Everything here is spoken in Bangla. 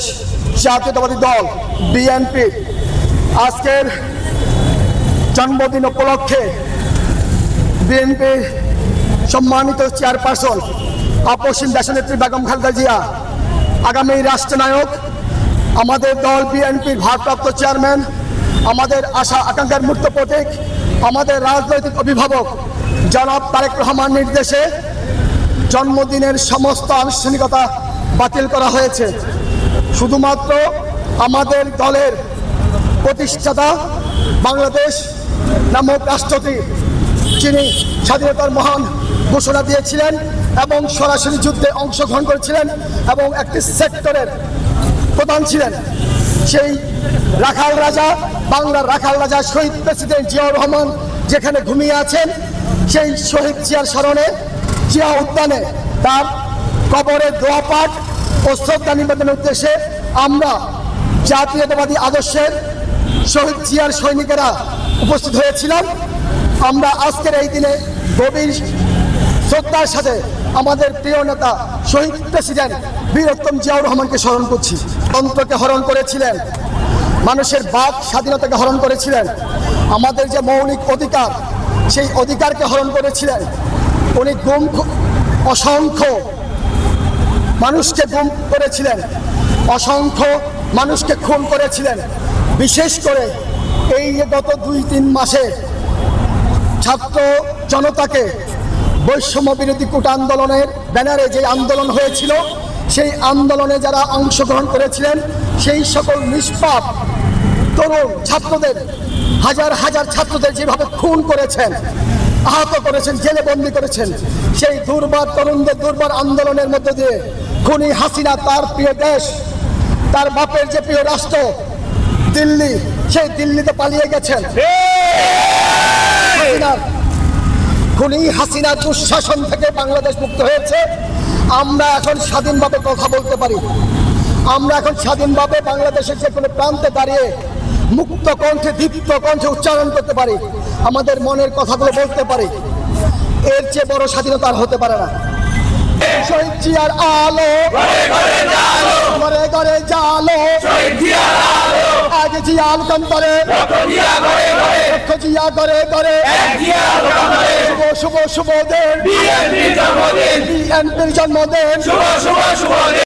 বাংলাদেশ জাতীয়তাবাদী দল বিএনপি আজকের জন্মদিন উপলক্ষে বিএনপি সম্মানিত চেয়ারপারসন আপসীন দেশনেত্রী বেগম খালেদা জিয়া আগামী রাষ্ট্রনায়ক, আমাদের দল বিএনপির ভারপ্রাপ্ত চেয়ারম্যান, আমাদের আশা আকাঙ্ক্ষার মূর্ত প্রতীক, আমাদের রাজনৈতিক অভিভাবক জনাব তারেক রহমান নির্দেশে জন্মদিনের সমস্ত আনুষ্ঠানিকতা বাতিল করা হয়েছে। শুধুমাত্র আমাদের দলের প্রতিষ্ঠাতা বাংলাদেশ নামক রাষ্ট্রটি, যিনি স্বাধীনতার মহান ঘোষণা দিয়েছিলেন এবং সরাসরি যুদ্ধে অংশগ্রহণ করেছিলেন এবং একটি সেক্টরের প্রধান ছিলেন, সেই রাখাল রাজা, বাংলার রাখাল রাজা শহীদ প্রেসিডেন্ট জিয়াউর রহমান যেখানে ঘুমিয়ে আছেন, সেই শহীদ জিয়ার স্মরণে জিয়া উদ্যানে তার কবরে দোয়া পাঠ ও শ্রদ্ধা নিবেদনের উদ্দেশ্যে আমরা জাতীয়তাবাদী আদর্শের শহীদ জিয়ার সৈনিকেরা উপস্থিত হয়েছিলাম। আমরা আজকের এই দিনে গভীর শ্রদ্ধার সাথে আমাদের প্রিয় নেতা শহীদ প্রেসিডেন্ট বীর উত্তম জিয়াউর রহমানকে স্মরণ করছি। তন্ত্রকে হরণ করেছিলেন, মানুষের বাক স্বাধীনতাকে হরণ করেছিলেন, আমাদের যে মৌলিক অধিকার সেই অধিকারকে হরণ করেছিলেন। উনি অসংখ্য মানুষকে গুম করেছিলেন, অসংখ্য মানুষকে খুন করেছিলেন। বিশেষ করে এই গত 2-3 মাসে ছাত্র জনতাকে বৈষম্য বিরোধী কোটা আন্দোলনের ব্যানারে যে আন্দোলন হয়েছিল, সেই আন্দোলনে যারা অংশগ্রহণ করেছিলেন সেই সকল নিষ্পাপ তরুণ ছাত্রদের, হাজার হাজার ছাত্রদের যেভাবে খুন করেছেন, আহত করেছেন, জেলে বন্দী করেছেন, সেই দুর্বার তরুণদের দুর্বার আন্দোলনের মধ্য দিয়ে খুনি হাসিনা তার প্রিয় দেশ, তার বাপের যে প্রিয় রাষ্ট্র দিল্লি, সেই দিল্লিতে পালিয়ে গেছেন। খুনি হাসিনার দুঃশাসন থেকে বাংলাদেশ মুক্ত হয়েছে। আমরা এখন স্বাধীনভাবে কথা বলতে পারি, আমরা এখন স্বাধীনভাবে বাংলাদেশের যে কোনো প্রান্তে দাঁড়িয়ে মুক্ত কণ্ঠে, দীপ্ত কণ্ঠে উচ্চারণ করতে পারি, আমাদের মনের কথাগুলো বলতে পারি। এর চেয়ে বড় স্বাধীনতা আর হতে পারে না। শহীদ জিয়ার আলো ঘরে ঘরে জালো, আজ জিয়াল কন্তরে লক্ষ জিয়া ঘরে ঘরে, শুভ শুভ শুভ দিন বিএনপির জন্মদিন, শুভ শুভ শুভ দিন।